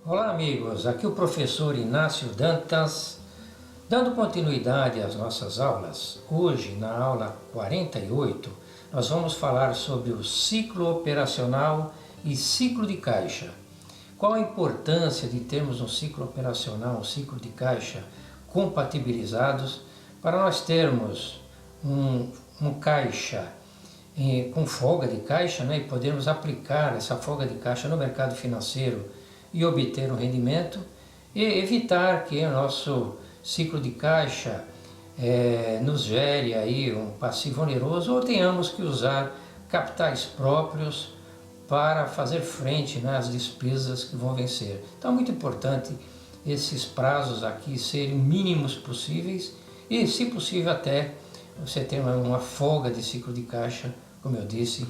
Olá amigos, aqui o professor Inácio Dantas, dando continuidade às nossas aulas. Hoje, na aula 48, nós vamos falar sobre o ciclo operacional e ciclo de caixa. Qual a importância de termos um ciclo operacional, um ciclo de caixa compatibilizados para nós termos um caixa com folga de caixa, e podermos aplicar essa folga de caixa no mercado financeiro e obter um rendimento e evitar que o nosso ciclo de caixa nos gere aí um passivo oneroso ou tenhamos que usar capitais próprios para fazer frente às despesas que vão vencer. Então é muito importante esses prazos aqui serem mínimos possíveis e, se possível, até você ter uma folga de ciclo de caixa, como eu disse,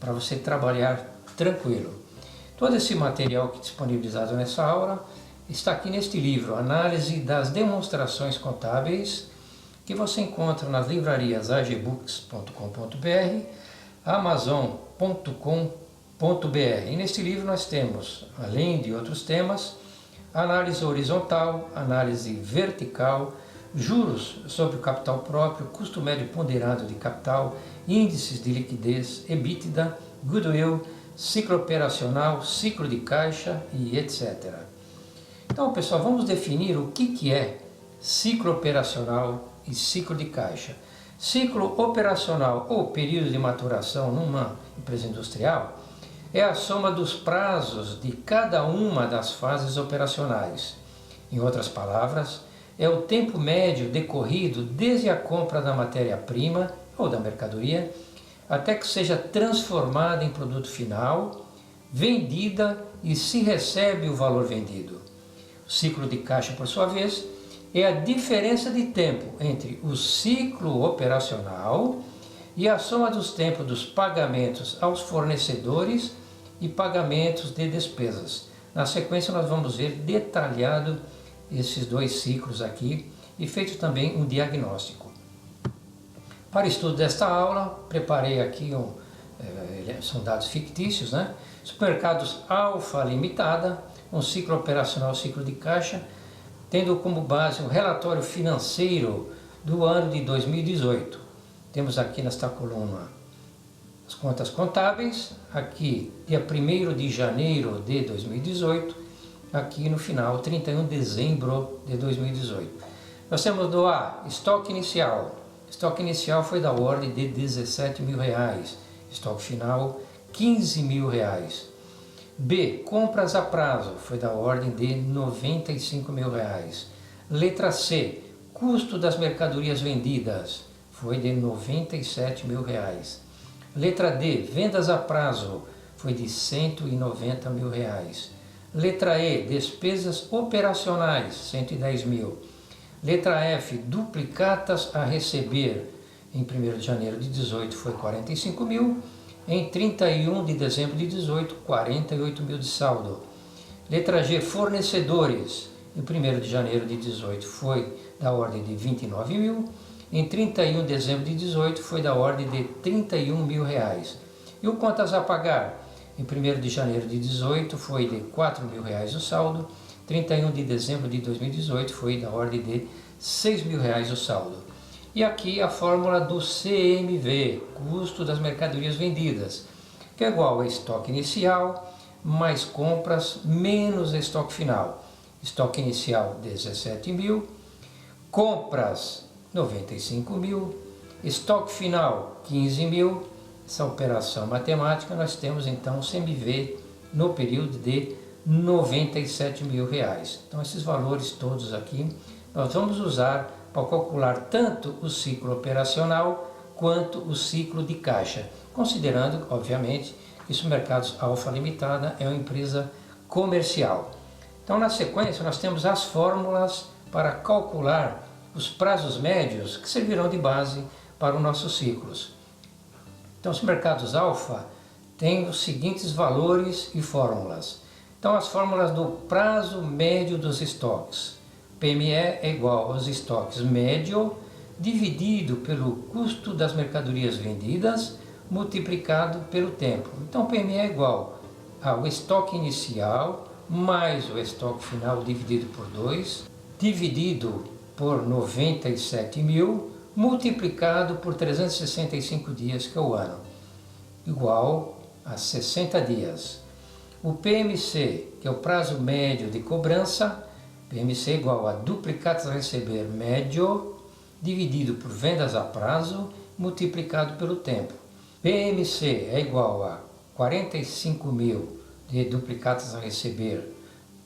para você trabalhar tranquilo. Todo esse material que é disponibilizado nessa aula está aqui neste livro, Análise das Demonstrações Contábeis, que você encontra nas livrarias agbooks.com.br, amazon.com.br. E neste livro nós temos, além de outros temas, análise horizontal, análise vertical, juros sobre o capital próprio, custo médio ponderado de capital, índices de liquidez, EBITDA, goodwill, ciclo operacional, ciclo de caixa e etc. Então, pessoal, vamos definir o que é ciclo operacional e ciclo de caixa. Ciclo operacional ou período de maturação numa empresa industrial é a soma dos prazos de cada uma das fases operacionais. Em outras palavras, é o tempo médio decorrido desde a compra da matéria-prima ou da mercadoria até que seja transformada em produto final, vendida e se recebe o valor vendido. O ciclo de caixa, por sua vez, é a diferença de tempo entre o ciclo operacional e a soma dos tempos dos pagamentos aos fornecedores e pagamentos de despesas. Na sequência nós vamos ver detalhado esses dois ciclos aqui e feito também um diagnóstico. Para o estudo desta aula, preparei aqui são dados fictícios, Supermercados Alfa Limitada, um ciclo operacional, ciclo de caixa, tendo como base um relatório financeiro do ano de 2018. Temos aqui nesta coluna as contas contábeis, aqui dia 1º de janeiro de 2018, aqui no final, 31 de dezembro de 2018. Nós temos do A, estoque inicial. Estoque inicial foi da ordem de R$17 mil. Estoque final, R$15 mil. B, compras a prazo, foi da ordem de R$95 mil. Letra C, custo das mercadorias vendidas, foi de R$97 mil. Letra D, vendas a prazo, foi de R$190 mil. Letra E, despesas operacionais, R$110 mil. Letra F, duplicatas a receber, em 1º de janeiro de 18 foi 45 mil, em 31 de dezembro de 18, 48 mil de saldo. Letra G, fornecedores, em 1º de janeiro de 18 foi da ordem de 29 mil, em 31 de dezembro de 18 foi da ordem de 31 mil reais. E o contas a pagar, em 1º de janeiro de 18 foi de 4 mil reais o saldo, 31 de dezembro de 2018 foi da ordem de 6 mil reais o saldo. E aqui a fórmula do CMV, custo das mercadorias vendidas, que é igual a estoque inicial mais compras menos estoque final. Estoque inicial 17 mil, compras 95 mil, estoque final 15 mil. Essa operação matemática nós temos então o CMV no período de R$97 mil. Então esses valores todos aqui nós vamos usar para calcular tanto o ciclo operacional quanto o ciclo de caixa, considerando, obviamente, que o Supermercados Alfa Limitada é uma empresa comercial. Então na sequência nós temos as fórmulas para calcular os prazos médios que servirão de base para os nossos ciclos. Então os Supermercados Alfa têm os seguintes valores e fórmulas. Então as fórmulas do prazo médio dos estoques. PME é igual aos estoques médio dividido pelo custo das mercadorias vendidas multiplicado pelo tempo. Então PME é igual ao estoque inicial mais o estoque final dividido por 2, dividido por 97 mil, multiplicado por 365 dias, que é o ano, igual a 60 dias. O PMC, que é o prazo médio de cobrança, PMC igual a duplicados a receber médio, dividido por vendas a prazo, multiplicado pelo tempo. PMC é igual a 45 mil de duplicados a receber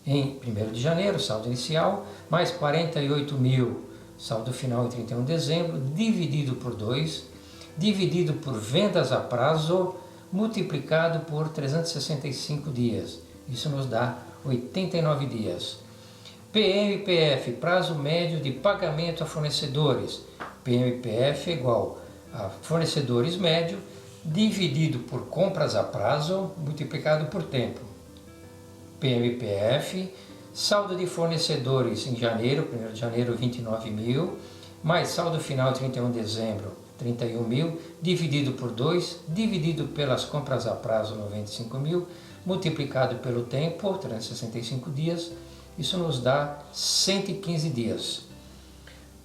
em 1º de janeiro, saldo inicial, mais 48 mil, saldo final em 31 de dezembro, dividido por 2, dividido por vendas a prazo, multiplicado por 365 dias. Isso nos dá 89 dias. PMPF, prazo médio de pagamento a fornecedores. PMPF é igual a fornecedores médio, dividido por compras a prazo, multiplicado por tempo. PMPF, saldo de fornecedores em janeiro, 1º de janeiro, 29 mil, mais saldo final 31 de dezembro, 31 mil, dividido por 2, dividido pelas compras a prazo, 95 mil, multiplicado pelo tempo, 365 dias, isso nos dá 115 dias.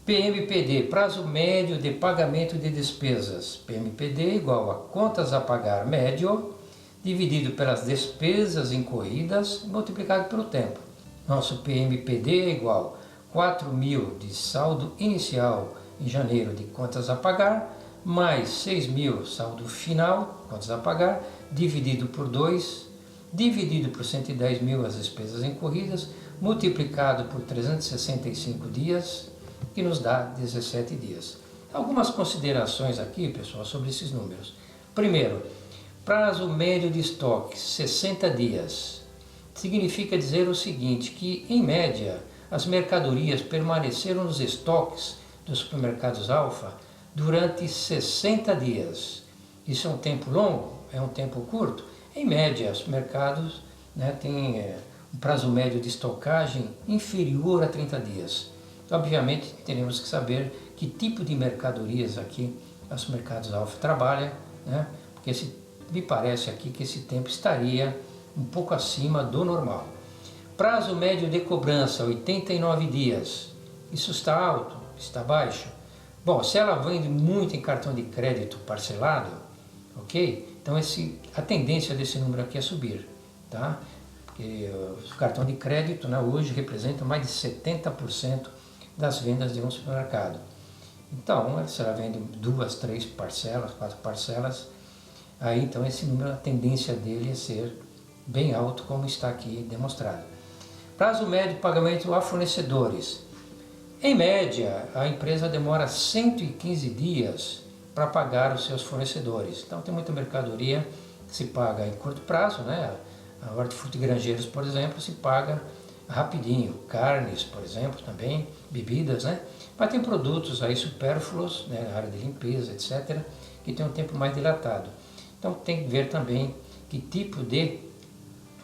PMPD, prazo médio de pagamento de despesas. PMPD igual a contas a pagar médio, dividido pelas despesas incorridas, multiplicado pelo tempo. Nosso PMPD é igual a 4 mil de saldo inicial em janeiro de contas a pagar, mais 6 mil saldo final, contas a pagar, dividido por 2, dividido por 110 mil as despesas incorridas, multiplicado por 365 dias, que nos dá 17 dias. Algumas considerações aqui, pessoal, sobre esses números. Primeiro, prazo médio de estoque, 60 dias. Significa dizer o seguinte, que em média, as mercadorias permaneceram nos estoques dos supermercados Alfa durante 60 dias. Isso é um tempo longo? É um tempo curto? Em média, os mercados têm um prazo médio de estocagem inferior a 30 dias. Obviamente, teremos que saber que tipo de mercadorias aqui os mercados Alfa trabalham, porque me parece aqui que esse tempo estaria um pouco acima do normal. Prazo médio de cobrança, 89 dias. Isso está alto? Está baixo? Bom, se ela vende muito em cartão de crédito parcelado, ok? Então a tendência desse número aqui é subir, tá? Porque o cartão de crédito hoje representa mais de 70% das vendas de um supermercado. Então, se ela vende 2, 3 parcelas, 4 parcelas, aí então esse número, a tendência dele é ser bem alto, como está aqui demonstrado. Prazo médio de pagamento a fornecedores. Em média, a empresa demora 115 dias para pagar os seus fornecedores. Então tem muita mercadoria que se paga em curto prazo, A hortifruti granjeiros, por exemplo, se paga rapidinho. Carnes, por exemplo, também, bebidas, Mas tem produtos aí supérfluos, na área de limpeza, etc., que tem um tempo mais dilatado. Então tem que ver também que tipo de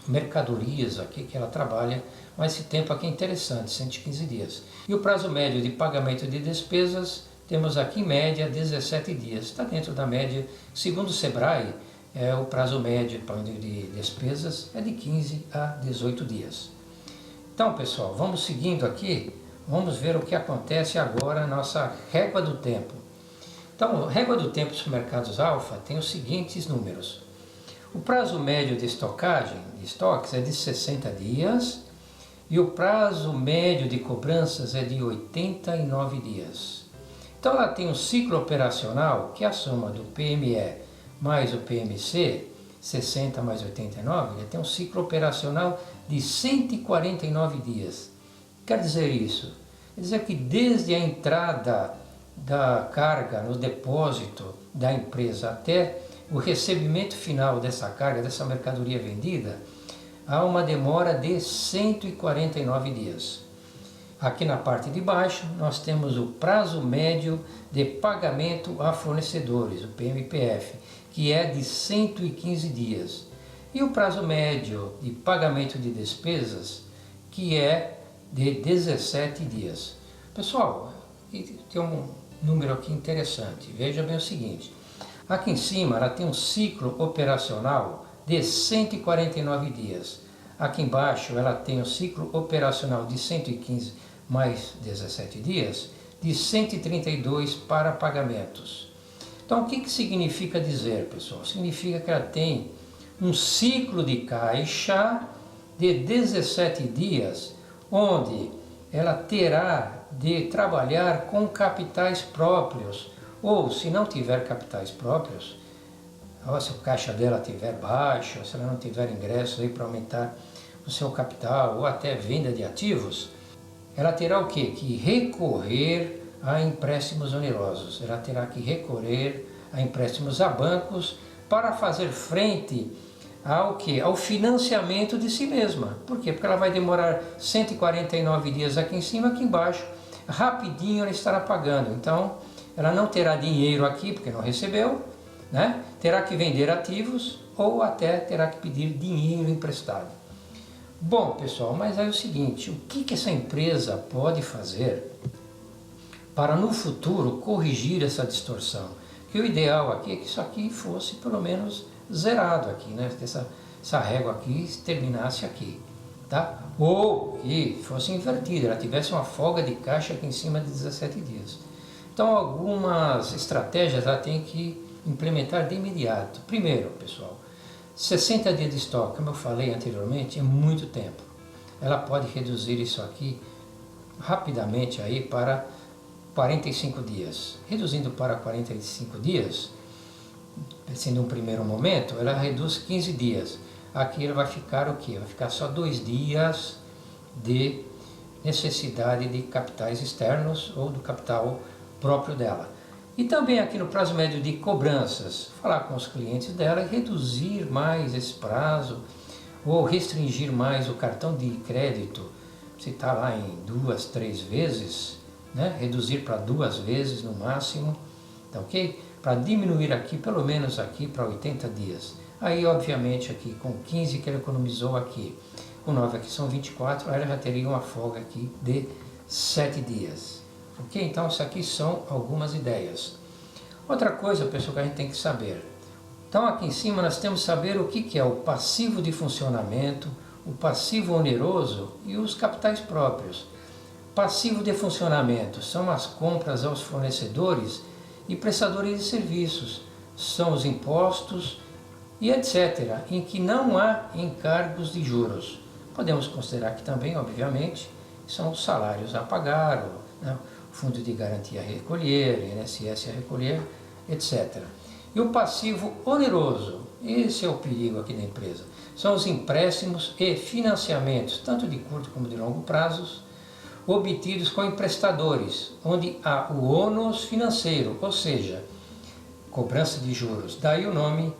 mercadorias aqui que ela trabalha, mas esse tempo aqui é interessante, 115 dias. E o prazo médio de pagamento de despesas, temos aqui em média 17 dias. Está dentro da média, segundo o Sebrae, o prazo médio de pagamento de despesas é de 15 a 18 dias. Então, pessoal, vamos seguindo aqui, vamos ver o que acontece agora na nossa régua do tempo. Então, a régua do tempo dos supermercados Alfa tem os seguintes números. O prazo médio de estocagem de estoques é de 60 dias e o prazo médio de cobranças é de 89 dias. Então ela tem um ciclo operacional que é a soma do PME mais o PMC, 60 mais 89, ele tem um ciclo operacional de 149 dias. Quer dizer isso? Quer dizer que desde a entrada da carga no depósito da empresa até o recebimento final dessa carga, dessa mercadoria vendida, há uma demora de 149 dias. Aqui na parte de baixo nós temos o prazo médio de pagamento a fornecedores, o PMPF, que é de 115 dias. E o prazo médio de pagamento de despesas, que é de 17 dias. Pessoal, tem um número aqui interessante. Veja bem o seguinte. Aqui em cima ela tem um ciclo operacional de 149 dias. Aqui embaixo ela tem o ciclo operacional de 115 mais 17 dias, de 132 para pagamentos. Então o que significa dizer, pessoal? Significa que ela tem um ciclo de caixa de 17 dias, onde ela terá de trabalhar com capitais próprios, ou se não tiver capitais próprios, ou se o caixa dela estiver baixo, se ela não tiver ingressos aí para aumentar o seu capital, ou até venda de ativos, ela terá o quê? Que recorrer a empréstimos onerosos. Ela terá que recorrer a empréstimos a bancos para fazer frente ao quê? Ao financiamento de si mesma. Por quê? Porque ela vai demorar 149 dias aqui em cima, aqui embaixo, rapidinho ela estará pagando. Então, ela não terá dinheiro aqui, porque não recebeu, né? Terá que vender ativos ou até terá que pedir dinheiro emprestado. Bom, pessoal, mas aí é o seguinte, o que essa empresa pode fazer para no futuro corrigir essa distorção? Que o ideal aqui é que isso aqui fosse pelo menos zerado aqui, né? Que essa régua aqui terminasse aqui, tá? Ou que fosse invertida, ela tivesse uma folga de caixa aqui em cima de 17 dias. Então algumas estratégias ela tem que implementar de imediato. Primeiro, pessoal, 60 dias de estoque, como eu falei anteriormente, é muito tempo. Ela pode reduzir isso aqui rapidamente aí para 45 dias. Reduzindo para 45 dias, sendo um primeiro momento, ela reduz 15 dias. Aqui ela vai ficar o quê? Vai ficar só 2 dias de necessidade de capitais externos ou do capital próprio dela. E também aqui no prazo médio de cobranças, falar com os clientes dela e reduzir mais esse prazo ou restringir mais o cartão de crédito. Se está lá em 2, 3 vezes, né? Reduzir para 2 vezes no máximo, tá ok? Para diminuir aqui, pelo menos aqui para 80 dias. Aí obviamente aqui com 15 que ela economizou aqui, com 9 aqui são 24, aí ela já teria uma folga aqui de 7 dias. Ok? Então, isso aqui são algumas ideias. Outra coisa, pessoal, que a gente tem que saber. Então, aqui em cima nós temos que saber o que é o passivo de funcionamento, o passivo oneroso e os capitais próprios. Passivo de funcionamento são as compras aos fornecedores e prestadores de serviços, são os impostos e etc., em que não há encargos de juros. Podemos considerar que também, obviamente, são os salários a pagar, né? Fundo de garantia a recolher, INSS a recolher, etc. E o passivo oneroso, esse é o perigo aqui da empresa, são os empréstimos e financiamentos, tanto de curto como de longo prazos, obtidos com emprestadores, onde há o ônus financeiro, ou seja, cobrança de juros. Daí o nome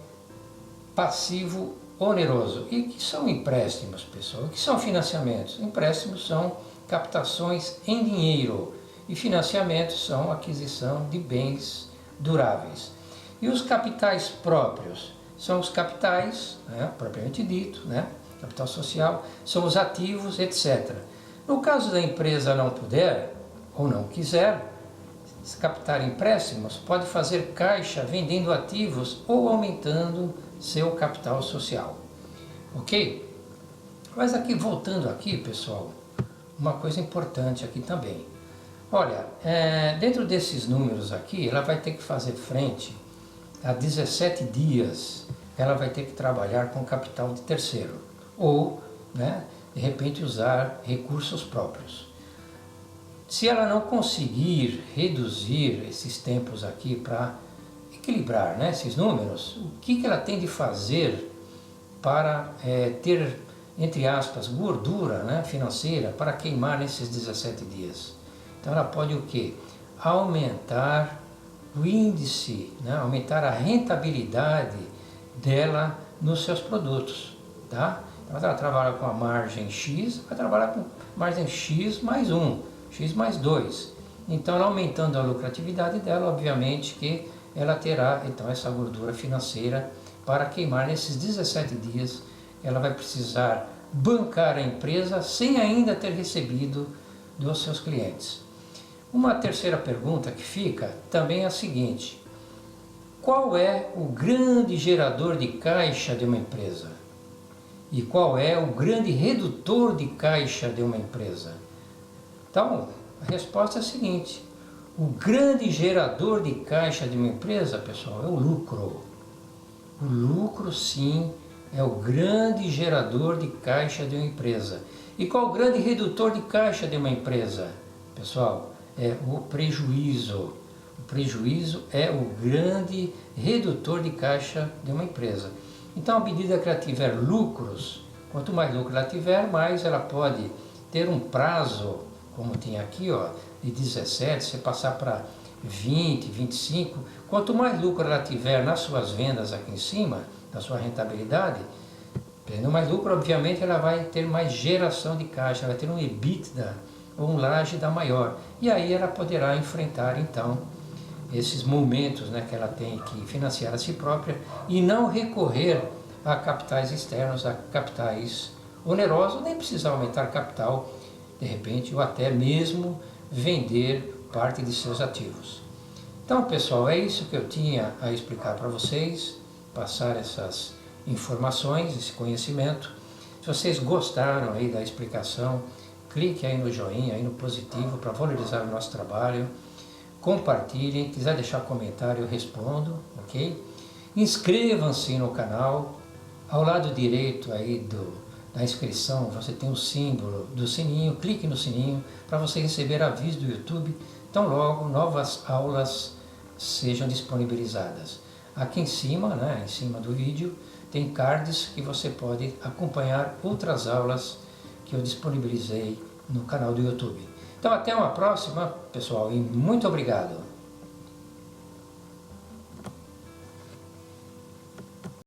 passivo oneroso. E que são empréstimos, pessoal? O que são financiamentos? Empréstimos são captações em dinheiro, e financiamentos são aquisição de bens duráveis. E os capitais próprios são os capitais, né, propriamente dito, né, capital social, são os ativos, etc. No caso da empresa não puder ou não quiser captar empréstimos, pode fazer caixa vendendo ativos ou aumentando seu capital social. Ok? Mas aqui, voltando aqui, pessoal, uma coisa importante aqui também. Olha, dentro desses números aqui, ela vai ter que fazer frente a 17 dias, ela vai ter que trabalhar com capital de terceiro, ou, né, de repente usar recursos próprios. Se ela não conseguir reduzir esses tempos aqui para equilibrar, né, esses números, o que ela tem de fazer para ter, entre aspas, gordura, né, financeira para queimar nesses 17 dias? Então ela pode o quê? Aumentar o índice, né? Aumentar a rentabilidade dela nos seus produtos, tá? Então ela trabalha com a margem X, vai trabalhar com margem X mais 1, X mais 2. Então ela aumentando a lucratividade dela, obviamente que ela terá então essa gordura financeira para queimar nesses 17 dias. Ela vai precisar bancar a empresa sem ainda ter recebido dos seus clientes. Uma terceira pergunta que fica também é a seguinte: qual é o grande gerador de caixa de uma empresa? E qual é o grande redutor de caixa de uma empresa? Então, a resposta é a seguinte: o grande gerador de caixa de uma empresa, pessoal, é o lucro. O lucro, sim, é o grande gerador de caixa de uma empresa. E qual o grande redutor de caixa de uma empresa? Pessoal, é o prejuízo. O prejuízo é o grande redutor de caixa de uma empresa. Então, à medida que ela tiver lucros, quanto mais lucro ela tiver, mais ela pode ter um prazo, como tem aqui, ó, de 17, você passar para 20, 25. Quanto mais lucro ela tiver nas suas vendas aqui em cima, na sua rentabilidade, tendo mais lucro, obviamente, ela vai ter mais geração de caixa, vai ter um EBITDA ou um LAGEDA maior. E aí ela poderá enfrentar, então, esses momentos, né, que ela tem que financiar a si própria e não recorrer a capitais externos, a capitais onerosos, nem precisar aumentar capital, de repente, ou até mesmo vender parte de seus ativos. Então, pessoal, é isso que eu tinha a explicar para vocês, passar essas informações, esse conhecimento. Se vocês gostaram aí da explicação, clique aí no joinha, aí no positivo, para valorizar o nosso trabalho. Compartilhem, quiser deixar comentário, eu respondo, ok? Inscrevam-se no canal. Ao lado direito aí da inscrição, você tem o símbolo do sininho, clique no sininho para você receber aviso do YouTube, tão logo novas aulas sejam disponibilizadas. Aqui em cima, né, em cima do vídeo, tem cards que você pode acompanhar outras aulas que eu disponibilizei no canal do YouTube. Então até uma próxima, pessoal, e muito obrigado!